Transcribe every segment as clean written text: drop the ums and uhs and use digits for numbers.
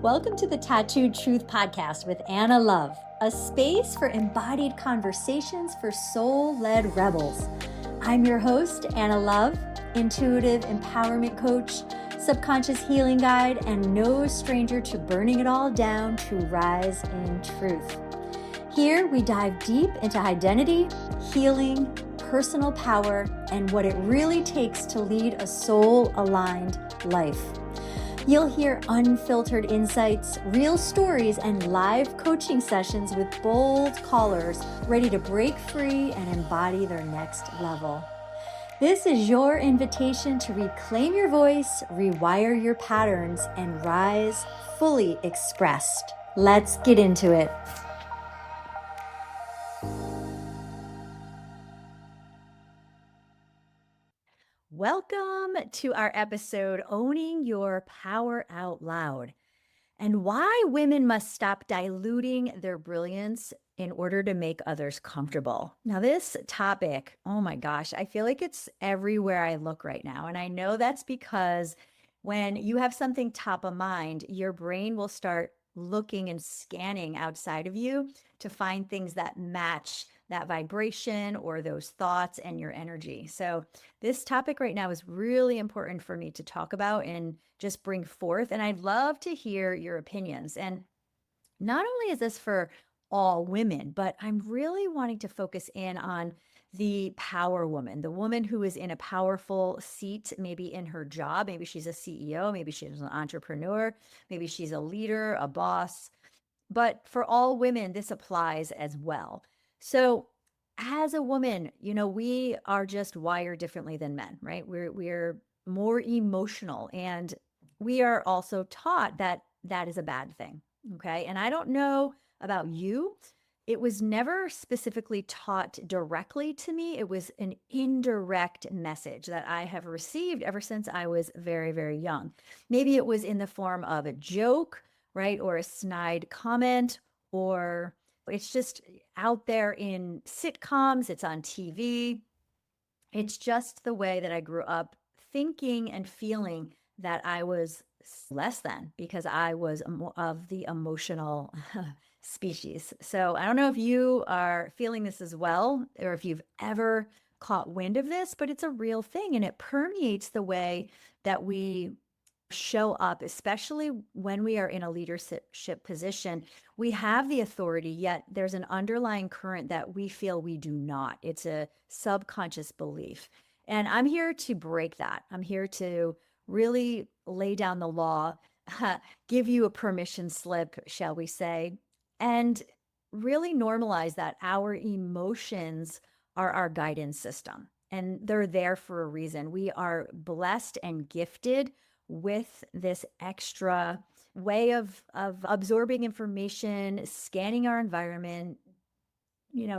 Welcome to the Tattooed Truth Podcast with Anna Love, a space for embodied conversations for soul-led rebels. I'm your host, Anna Love, intuitive empowerment coach, subconscious healing guide, and no stranger to burning it all down to rise in truth. Here we dive deep into identity, healing, personal power, and what it really takes to lead a soul-aligned life. You'll hear unfiltered insights, real stories, and live coaching sessions with bold callers ready to break free and embody their next level. This is your invitation to reclaim your voice, rewire your patterns, and rise fully expressed. Let's get into it. Welcome to our episode, Owning Your Power Out Loud, and why women must stop diluting their brilliance in order to make others comfortable. Now, this topic, oh my gosh, I feel like it's everywhere I look right now. And I know that's because when you have something top of mind, your brain will start looking and scanning outside of you to find things that match that vibration or those thoughts and your energy. So this topic right now is really important for me to talk about and just bring forth. And I'd love to hear your opinions. And not only is this for all women, but I'm really wanting to focus in on the power woman, the woman who is in a powerful seat, maybe in her job. Maybe she's a CEO, maybe she's an entrepreneur, maybe she's a leader, a boss. But for all women, this applies as well. So as a woman, we are just wired differently than men, right? We're more emotional, and we are also taught that that is a bad thing. Okay. And I don't know about you. It was never specifically taught directly to me. It was an indirect message that I have received ever since I was very, very young. Maybe it was in the form of a joke, right? Or a snide comment, or it's just out there in sitcoms, it's on TV. It's just the way that I grew up thinking and feeling that I was less than because I was of the emotional species. So I don't know if you are feeling this as well, or if you've ever caught wind of this, but it's a real thing, and it permeates the way that we show up, especially when we are in a leadership position. We have the authority, yet there's an underlying current that we feel we do not. It's a subconscious belief. And I'm here to break that. I'm here to really lay down the law, give you a permission slip, shall we say, and really normalize that our emotions are our guidance system, and they're there for a reason. We are blessed and gifted with this extra way of absorbing information, scanning our environment,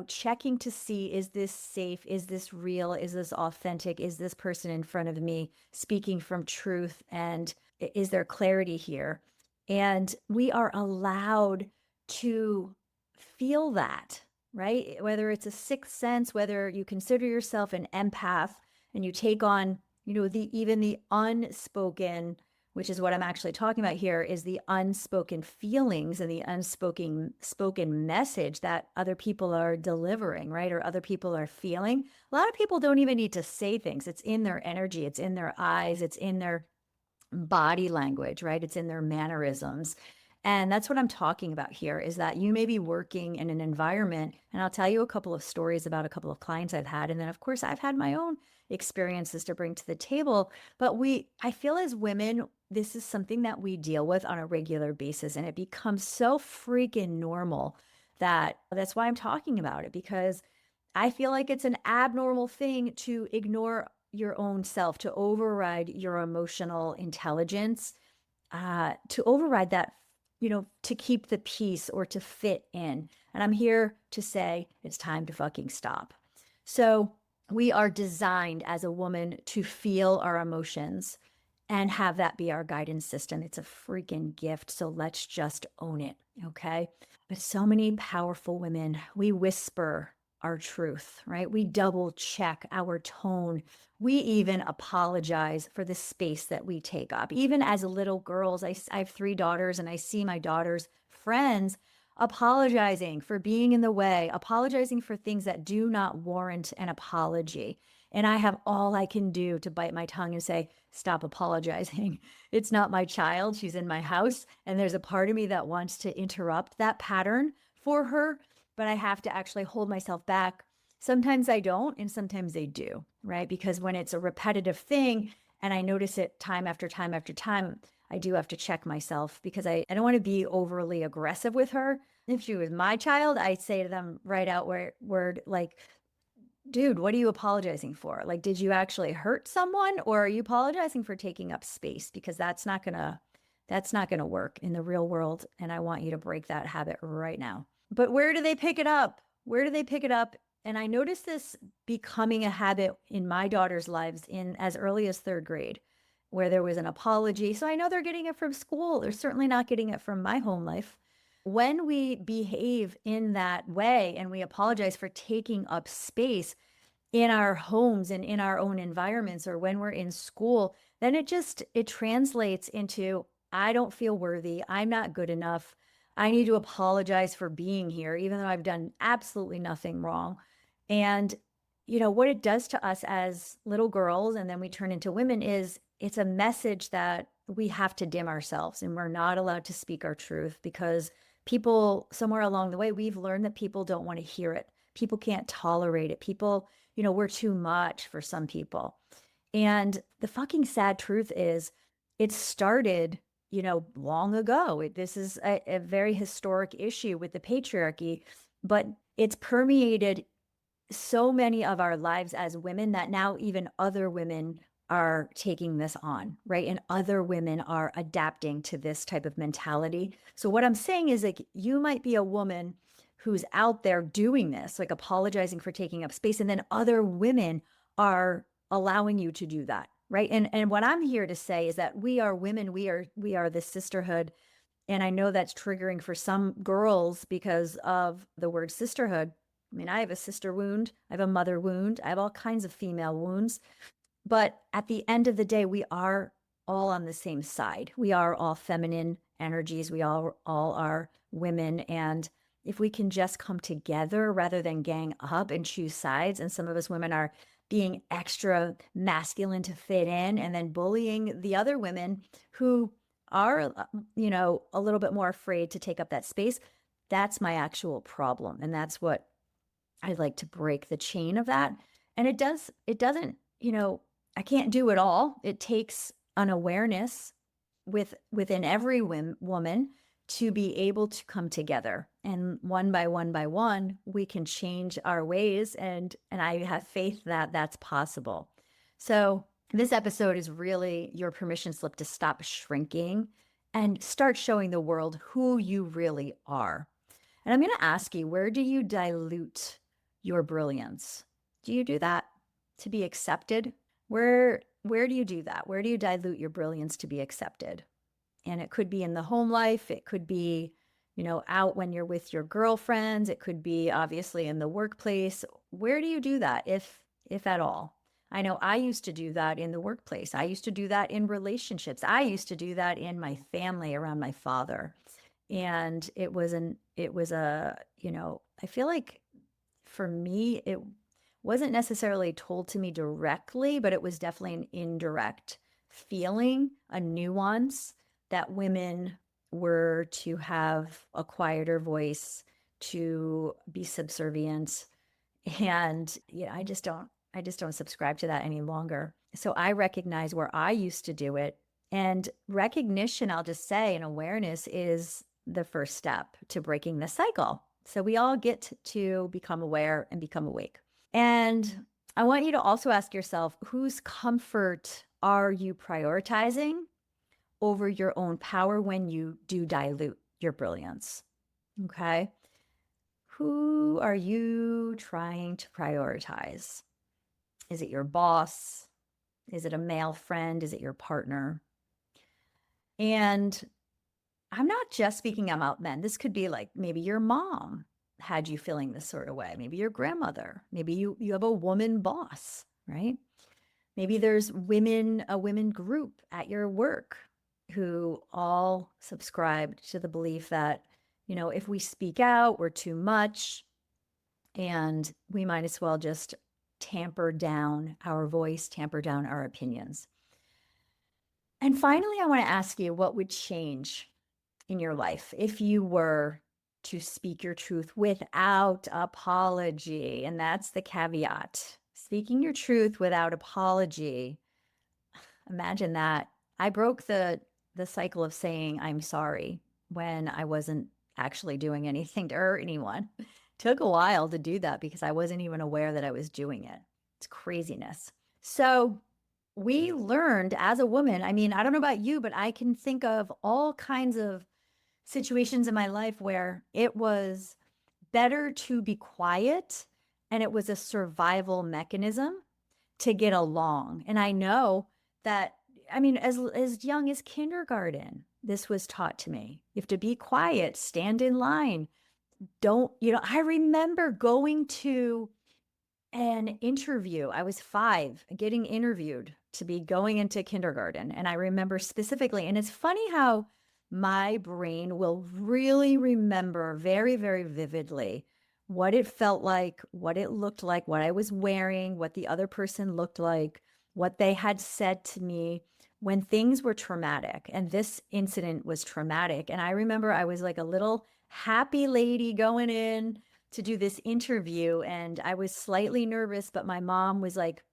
checking to see, is this safe? Is this real? Is this authentic? Is this person in front of me speaking from truth? And is there clarity here? And we are allowed to feel that, right? Whether it's a sixth sense, whether you consider yourself an empath and you take on even the unspoken, which is what I'm actually talking about here, is the unspoken feelings and the spoken message that other people are delivering, right? Or other people are feeling. A lot of people don't even need to say things. It's in their energy. It's in their eyes. It's in their body language, right? It's in their mannerisms. And that's what I'm talking about here, is that you may be working in an environment, and I'll tell you a couple of stories about a couple of clients I've had. And then of course I've had my own experiences to bring to the table. But I feel as women, this is something that we deal with on a regular basis, and it becomes so freaking normal that's why I'm talking about it, because I feel like it's an abnormal thing to ignore your own self, to override your emotional intelligence, to override that, to keep the peace or to fit in. And I'm here to say it's time to fucking stop. So we are designed as a woman to feel our emotions and have that be our guidance system. It's a freaking gift. So let's just own it. Okay. But so many powerful women, we whisper our truth, right? We double check our tone. We even apologize for the space that we take up. Even as little girls, I have 3 daughters, and I see my daughters' friends apologizing for being in the way, apologizing for things that do not warrant an apology. And I have all I can do to bite my tongue and say, stop apologizing. It's not my child. She's in my house. And there's a part of me that wants to interrupt that pattern for her, but I have to actually hold myself back. Sometimes I don't, and sometimes I do, right? Because when it's a repetitive thing and I notice it time after time after time, I do have to check myself because I don't want to be overly aggressive with her. If she was my child, I'd say to them right out word like, dude, what are you apologizing for? Like, did you actually hurt someone, or are you apologizing for taking up space? Because that's not gonna work in the real world. And I want you to break that habit right now. But where do they pick it up? Where do they pick it up? And I noticed this becoming a habit in my daughter's lives in as early as 3rd grade, where there was an apology. So I know they're getting it from school. They're certainly not getting it from my home life. When we behave in that way and we apologize for taking up space in our homes and in our own environments, or when we're in school, then it translates into, I don't feel worthy. I'm not good enough. I need to apologize for being here, even though I've done absolutely nothing wrong. And, what it does to us as little girls, and then we turn into women, is it's a message that we have to dim ourselves and we're not allowed to speak our truth because people somewhere along the way, we've learned that people don't want to hear it. People can't tolerate it. People, we're too much for some people. And the fucking sad truth is it started, long ago. This is a very historic issue with the patriarchy, but it's permeated so many of our lives as women that now even other women are taking this on, right? And other women are adapting to this type of mentality. So what I'm saying is, like, you might be a woman who's out there doing this, like apologizing for taking up space, and then other women are allowing you to do that, right? And what I'm here to say is that we are women, we are the sisterhood. And I know that's triggering for some girls because of the word sisterhood. I mean, I have a sister wound, I have a mother wound, I have all kinds of female wounds. But at the end of the day, we are all on the same side. We are all feminine energies. We all are women. And if we can just come together rather than gang up and choose sides, and some of us women are being extra masculine to fit in and then bullying the other women who are, a little bit more afraid to take up that space, that's my actual problem. And that's what I'd like to break the chain of that. And it doesn't, I can't do it all. It takes an awareness within every woman to be able to come together. And one by one, we can change our ways. And I have faith that that's possible. So this episode is really your permission slip to stop shrinking and start showing the world who you really are. And I'm going to ask you, where do you dilute your brilliance? Do you do that to be accepted? Where do you do that? Where do you dilute your brilliance to be accepted? And it could be in the home life. It could be, out when you're with your girlfriends. It could be obviously in the workplace. Where do you do that, if at all? I know I used to do that in the workplace. I used to do that in relationships. I used to do that in my family around my father. And I feel like for me, it wasn't necessarily told to me directly, but it was definitely an indirect feeling, a nuance that women were to have a quieter voice, to be subservient. And I just don't subscribe to that any longer. So I recognize where I used to do it. And recognition, I'll just say, and awareness is the first step to breaking the cycle. So we all get to become aware and become awake. And I want you to also ask yourself, whose comfort are you prioritizing over your own power when you do dilute your brilliance? Okay. Who are you trying to prioritize? Is it your boss? Is it a male friend? Is it your partner? And I'm not just speaking about men. This could be like maybe your mom. had you feeling this sort of way. Maybe your grandmother, maybe you have a woman boss, right? Maybe there's a women group at your work who all subscribe to the belief that, if we speak out, we're too much, and we might as well just tamper down our voice, tamper down our opinions. And finally, I want to ask you, what would change in your life if you were to speak your truth without apology? And that's the caveat. Speaking your truth without apology. Imagine that. I broke the cycle of saying I'm sorry when I wasn't actually doing anything to hurt anyone. It took a while to do that because I wasn't even aware that I was doing it. It's craziness. So we learned as a woman, I mean, I don't know about you, but I can think of all kinds of situations in my life where it was better to be quiet and it was a survival mechanism to get along. And I know that, I mean, as young as kindergarten, this was taught to me. You have to be quiet, stand in line. I remember going to an interview. I was 5, getting interviewed to be going into kindergarten. And I remember specifically, and it's funny how my brain will really remember very, very vividly what it felt like, what it looked like, what I was wearing, what the other person looked like, what they had said to me when things were traumatic. And this incident was traumatic. And I remember I was like a little happy lady going in to do this interview, and I was slightly nervous, but my mom was like,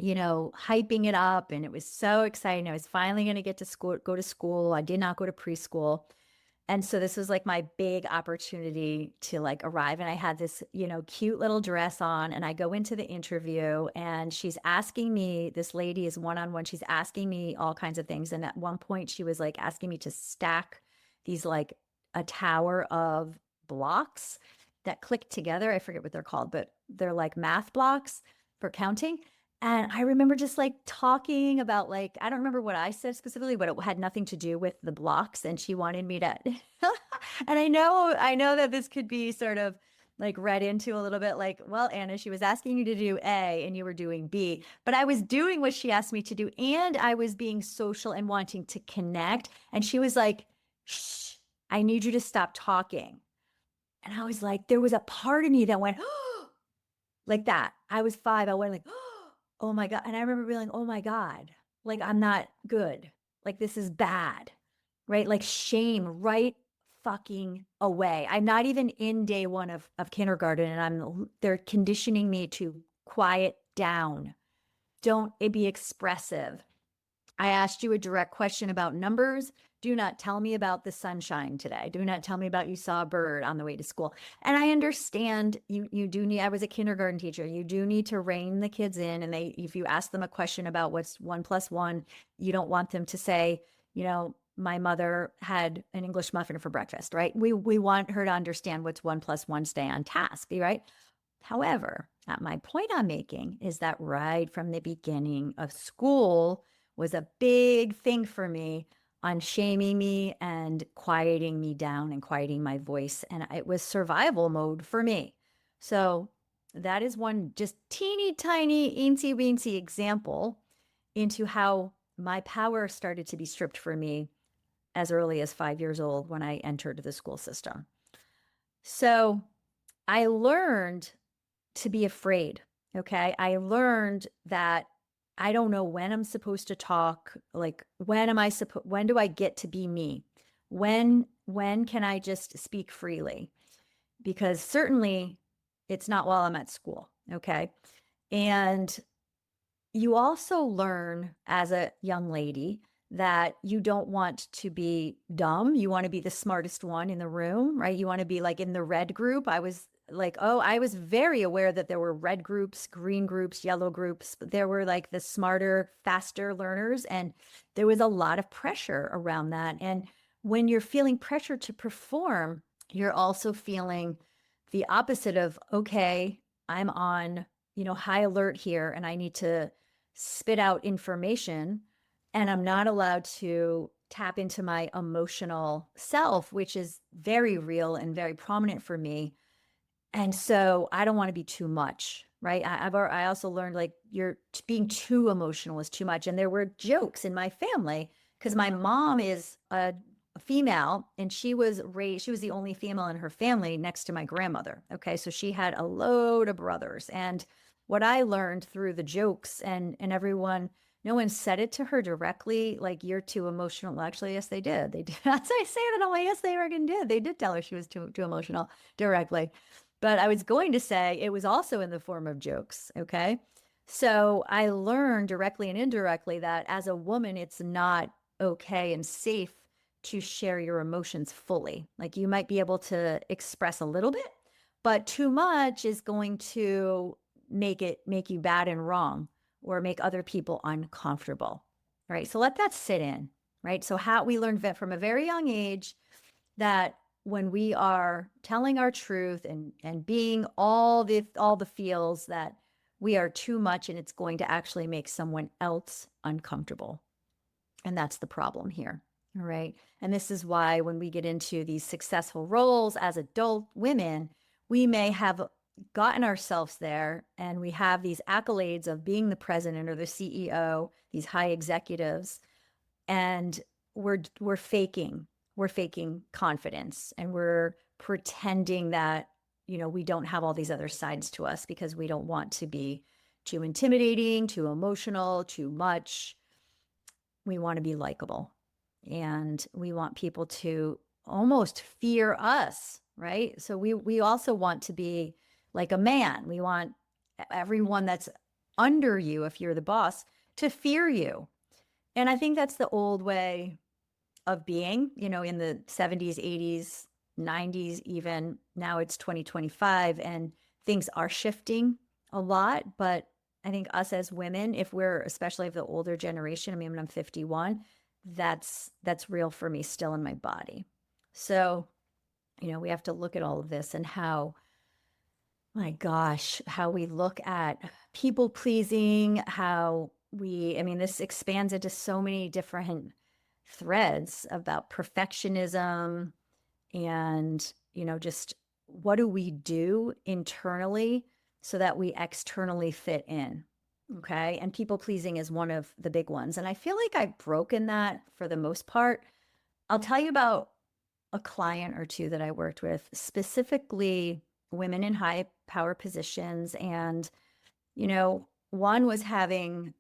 hyping it up, and it was so exciting. I was finally going to get to go to school. I did not go to preschool. And so this was like my big opportunity to like arrive. And I had this, cute little dress on, and I go into the interview, and she's asking me, this lady is one-on-one. She's asking me all kinds of things. And at one point she was like asking me to stack these, like a tower of blocks that click together. I forget what they're called, but they're like math blocks for counting. And I remember just like talking about, like, I don't remember what I said specifically, but it had nothing to do with the blocks. And she wanted me to, and I know that this could be sort of like read into a little bit like, well, Anna, she was asking you to do A and you were doing B, but I was doing what she asked me to do. And I was being social and wanting to connect. And she was like, shh, I need you to stop talking. And I was like, there was a part of me that went, like that. I was 5. I went like, oh my God. And I remember being like, oh my God, like, I'm not good. Like, this is bad, right? Like shame right fucking away. I'm not even in day 1 of kindergarten, and they're conditioning me to quiet down. Don't be expressive. I asked you a direct question about numbers. Do not tell me about the sunshine today. Do not tell me about you saw a bird on the way to school. And I understand you do need, I was a kindergarten teacher. You do need to rein the kids in. And if you ask them a question about what's 1 + 1, you don't want them to say, my mother had an English muffin for breakfast, right? We want her to understand what's 1 + 1, stay on task, right? However, my point I'm making is that right from the beginning of school was a big thing for me on shaming me and quieting me down and quieting my voice. And it was survival mode for me. So that is one just teeny tiny, eensy weensy example into how my power started to be stripped from me as early as 5 years old when I entered the school system. So I learned to be afraid. Okay. I learned that I don't know when I'm supposed to talk. Like, when do I get to be me? When can I just speak freely? Because certainly it's not while I'm at school. Okay. And you also learn as a young lady that you don't want to be dumb. You want to be the smartest one in the room, right? You want to be like in the red group. I was like, I was very aware that there were red groups, green groups, yellow groups. But there were like the smarter, faster learners. And there was a lot of pressure around that. And when you're feeling pressure to perform, you're also feeling the opposite of, okay, I'm on, high alert here, and I need to spit out information, and I'm not allowed to tap into my emotional self, which is very real and very prominent for me And so I don't want to be too much, right? I also learned like being too emotional is too much. And there were jokes in my family because my mom is a female and she was the only female in her family next to my grandmother. Okay. So she had a load of brothers. And what I learned through the jokes and everyone, no one said it to her directly, like you're too emotional. Well, actually, yes, they did. They did. That's I say that. I'm like, yes, they freaking did. They did tell her she was too emotional directly. But I was going to say it was also in the form of jokes. Okay. So I learned directly and indirectly that as a woman, it's not okay and safe to share your emotions fully. Like you might be able to express a little bit, but too much is going to make you bad and wrong or make other people uncomfortable. Right. So let that sit in. Right. So how we learned from a very young age that when we are telling our truth and being all the feels that we are too much and it's going to actually make someone else uncomfortable. And that's the problem here. All right. And this is why when we get into these successful roles as adult women, we may have gotten ourselves there and we have these accolades of being the president or the CEO, these high executives, and we're faking confidence and we're pretending that we don't have all these other sides to us because we don't want to be too intimidating, too emotional, too much. We want to be likable and we want people to almost fear us, right? So we also want to be like a man. We want everyone that's under you, if you're the boss, to fear you. And I think that's the old way of being, in the 70s, 80s, 90s, even now it's 2025 and things are shifting a lot. But I think us as women, if we're especially of the older generation, I mean, I'm 51, that's real for me still in my body. So, we have to look at all of this and how, my gosh, how we look at people pleasing, this expands into so many different threads about perfectionism and, just what do we do internally so that we externally fit in. Okay. And people pleasing is one of the big ones. And I feel like I've broken that for the most part. I'll tell you about a client or two that I worked with, specifically women in high power positions. And, one was having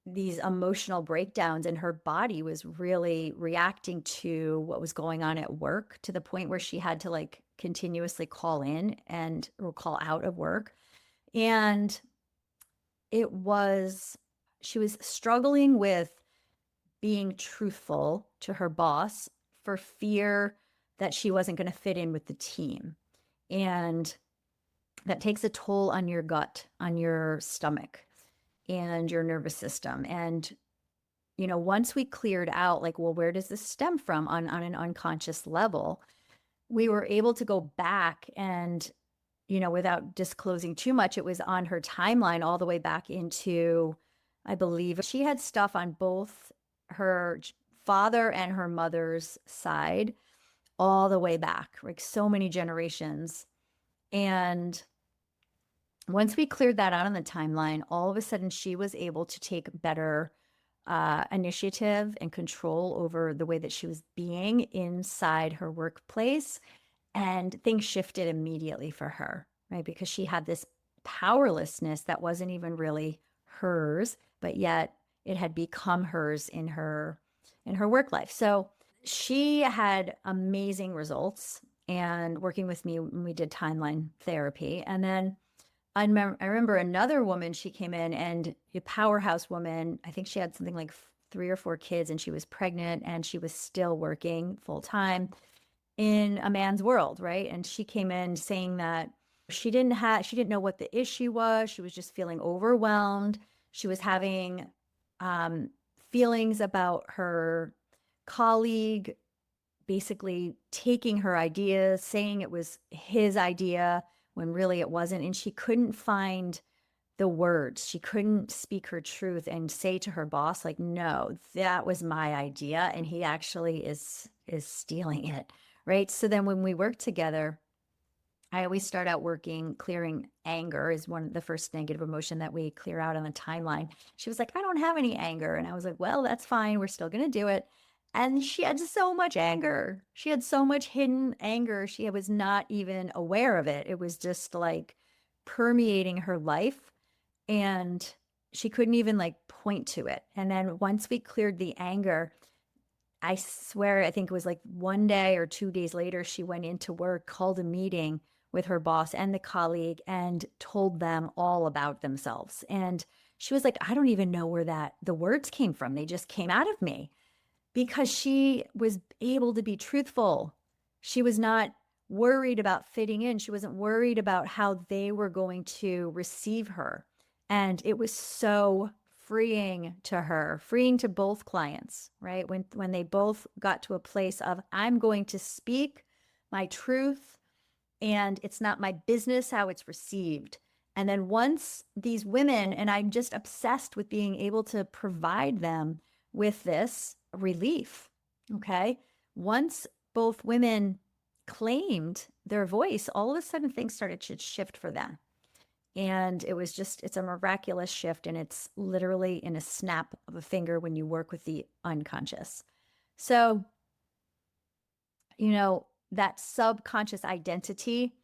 these emotional breakdowns and her body was really reacting to what was going on at work to the point where she had to like continuously call in or call out of work. And she was struggling with being truthful to her boss for fear that she wasn't going to fit in with the team. And that takes a toll on your gut, on your stomach and your nervous system. And, once we cleared out, like, well, where does this stem from on an unconscious level? We were able to go back and, without disclosing too much, it was on her timeline all the way back into, I believe she had stuff on both her father and her mother's side, all the way back, like so many generations. And once we cleared that out on the timeline, all of a sudden she was able to take better initiative and control over the way that she was being inside her workplace. And things shifted immediately for her, right? Because she had this powerlessness that wasn't even really hers, but yet it had become hers in her work life. So she had amazing results and working with me when we did timeline therapy. And then I remember another woman, she came in and a powerhouse woman. I think she had something like 3 or 4 kids and she was pregnant and she was still working full time in a man's world, right? And she came in saying that she didn't know what the issue was. She was just feeling overwhelmed. She was having feelings about her colleague basically taking her ideas, saying it was his idea when really it wasn't. And she couldn't find the words. She couldn't speak her truth and say to her boss, like, no, that was my idea. And he actually is stealing it. Right. So then when we worked together, I always start out working clearing anger is one of the first negative emotion that we clear out on the timeline. She was like, I don't have any anger. And I was like, well, that's fine. We're still going to do it. And she had so much anger. She had so much hidden anger. She was not even aware of it. It was just like permeating her life. And she couldn't even like point to it. And then once we cleared the anger, I swear, I think it was like 1 day or 2 days later, she went into work, called a meeting with her boss and the colleague, and told them all about themselves. And she was like, I don't even know where the words came from. They just came out of me because she was able to be truthful. She was not worried about fitting in. She wasn't worried about how they were going to receive her. And it was so freeing to her, freeing to both clients, right? When they both got to a place of, I'm going to speak my truth and it's not my business how it's received. And then once these women, and I'm just obsessed with being able to provide them with this relief, okay? Once both women claimed their voice, all of a sudden things started to shift for them. And it was just, it's a miraculous shift. And it's literally in a snap of a finger when you work with the unconscious. So, you know, that subconscious identity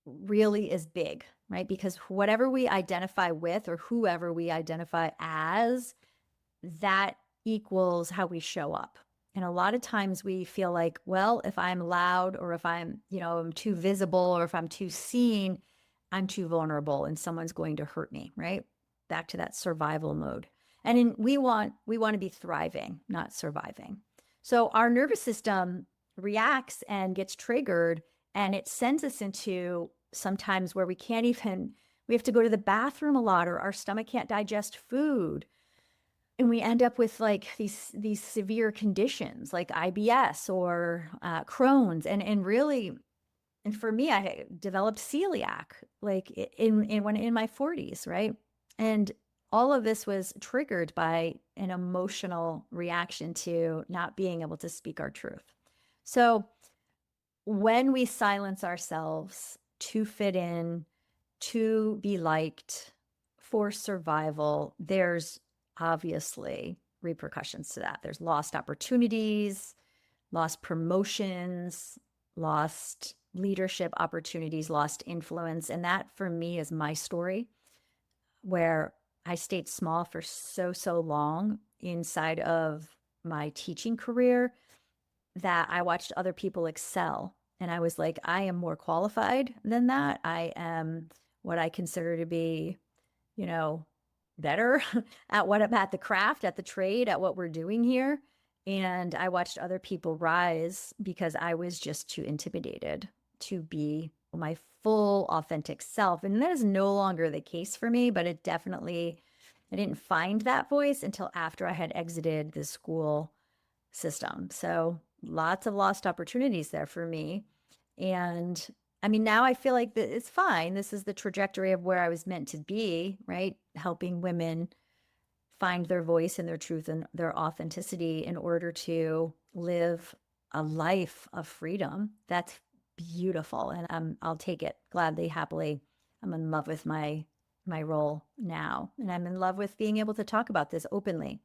really is big, right? Because whatever we identify with or whoever we identify as, that equals how we show up. And a lot of times we feel like, well, if I'm loud or if I'm, I'm too visible or if I'm too seen, I'm too vulnerable and someone's going to hurt me, right? Back to that survival mode. And we want to be thriving, not surviving. So our nervous system reacts and gets triggered, and it sends us into sometimes where we have to go to the bathroom a lot, or our stomach can't digest food. And we end up with like these severe conditions like IBS or Crohn's, and really, and for me, I developed celiac like in my 40s, right? And all of this was triggered by an emotional reaction to not being able to speak our truth. So when we silence ourselves to fit in, to be liked for survival, there's obviously repercussions to that. There's lost opportunities, lost promotions, lost leadership opportunities, lost influence. And that for me is my story, where I stayed small for so long inside of my teaching career that I watched other people excel. And I was like, I am more qualified than that. I am what I consider to be, better at the craft, at the trade, at what we're doing here. And I watched other people rise because I was just too intimidated to be my full authentic self. And that is no longer the case for me, but I didn't find that voice until after I had exited the school system. So lots of lost opportunities there for me. And I mean, now I feel like it's fine. This is the trajectory of where I was meant to be, right? Helping women find their voice and their truth and their authenticity in order to live a life of freedom. That's beautiful. And I'll take it gladly, happily. I'm in love with my role now. And I'm in love with being able to talk about this openly.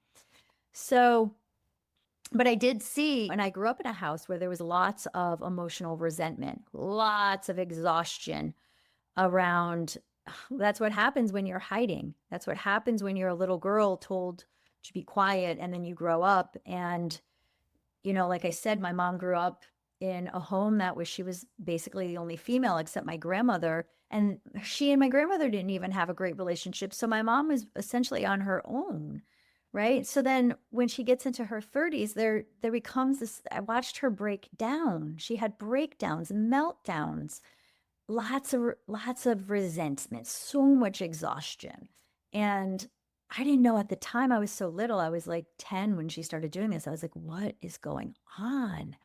So, but I did see, and I grew up in a house where there was lots of emotional resentment, lots of exhaustion around. That's what happens when you're hiding. That's what happens when you're a little girl told to be quiet, and then you grow up. And, like I said, my mom grew up in a home she was basically the only female except my grandmother. And she and my grandmother didn't even have a great relationship. So my mom was essentially on her own. Right. So then when she gets into her 30s, there becomes this, I watched her break down. She had breakdowns and meltdowns, lots of resentment, so much exhaustion. And I didn't know at the time. I was so little. I was like 10 when she started doing this. I was like, what is going on?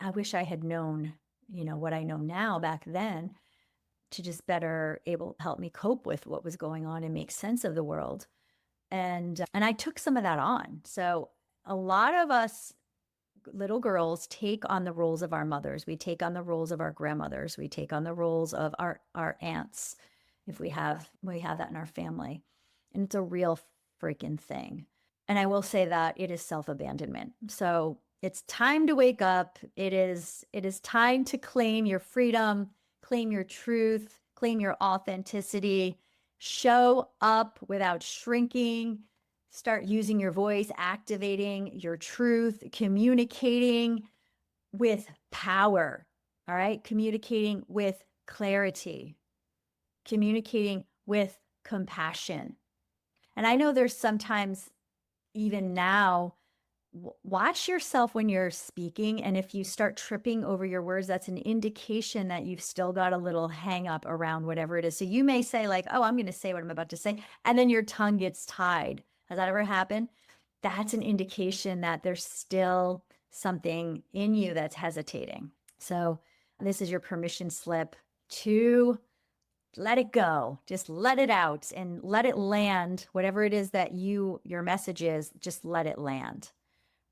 I wish I had known, what I know now back then to just better able to help me cope with what was going on and make sense of the world. And I took some of that on. So a lot of us little girls take on the roles of our mothers. We take on the roles of our grandmothers. We take on the roles of our aunts, if we have that in our family. And it's a real freaking thing. And I will say that it is self-abandonment. So it's time to wake up. It is time to claim your freedom, claim your truth, claim your authenticity, show up without shrinking, start using your voice, activating your truth, communicating with power, all right? Communicating with clarity, communicating with compassion. And I know there's sometimes, even now, watch yourself when you're speaking. And if you start tripping over your words, that's an indication that you've still got a little hang up around whatever it is. So you may say like, oh, I'm going to say what I'm about to say. And then your tongue gets tied. Has that ever happened? That's an indication that there's still something in you that's hesitating. So this is your permission slip to let it go. Just let it out and let it land. Whatever it is that your message is, just let it land.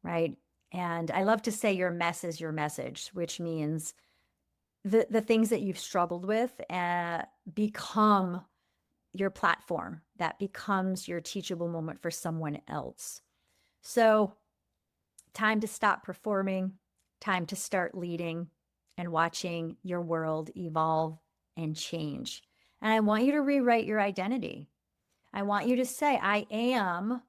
Right. And I love to say your mess is your message, which means the things that you've struggled with become your platform, that becomes your teachable moment for someone else. So time to stop performing, time to start leading and watching your world evolve and change. And I want you to rewrite your identity. I want you to say, I am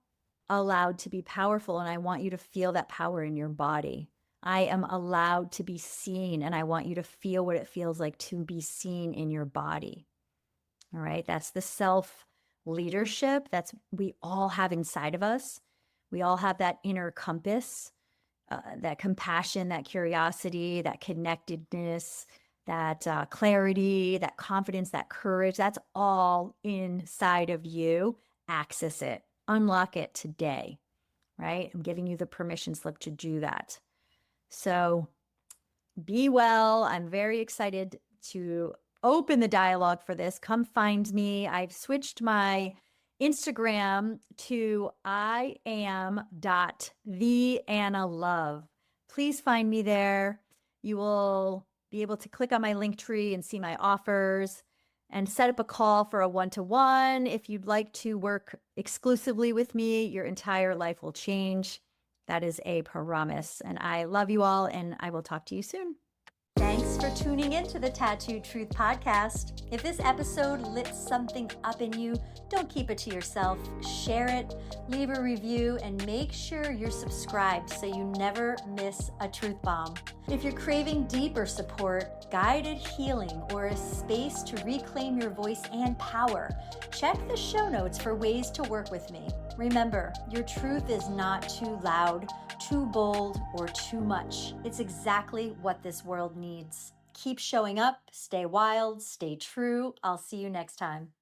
allowed to be powerful, and I want you to feel that power in your body. I am allowed to be seen, and I want you to feel what it feels like to be seen in your body. All right, that's the self-leadership that's we all have inside of us. We all have that inner compass, that compassion, that curiosity, that connectedness, that clarity, that confidence, that courage. That's all inside of you. Access it. Unlock it today, right? I'm giving you the permission slip to do that. So be well. I'm very excited to open the dialogue for this. Come find me. I've switched my Instagram to iam.theannalove. Please find me there. You will be able to click on my link tree and see my offers and set up a call for a one-to-one. If you'd like to work exclusively with me, your entire life will change. That is a promise. And I love you all, and I will talk to you soon. Thanks for tuning in to the Tattooed Truth Podcast. If this episode lit something up in you, don't keep it to yourself. Share it, leave a review, and make sure you're subscribed so you never miss a truth bomb. If you're craving deeper support, guided healing, or a space to reclaim your voice and power, check the show notes for ways to work with me. Remember, your truth is not too loud, too bold, or too much. It's exactly what this world needs. Keep showing up, stay wild, stay true. I'll see you next time.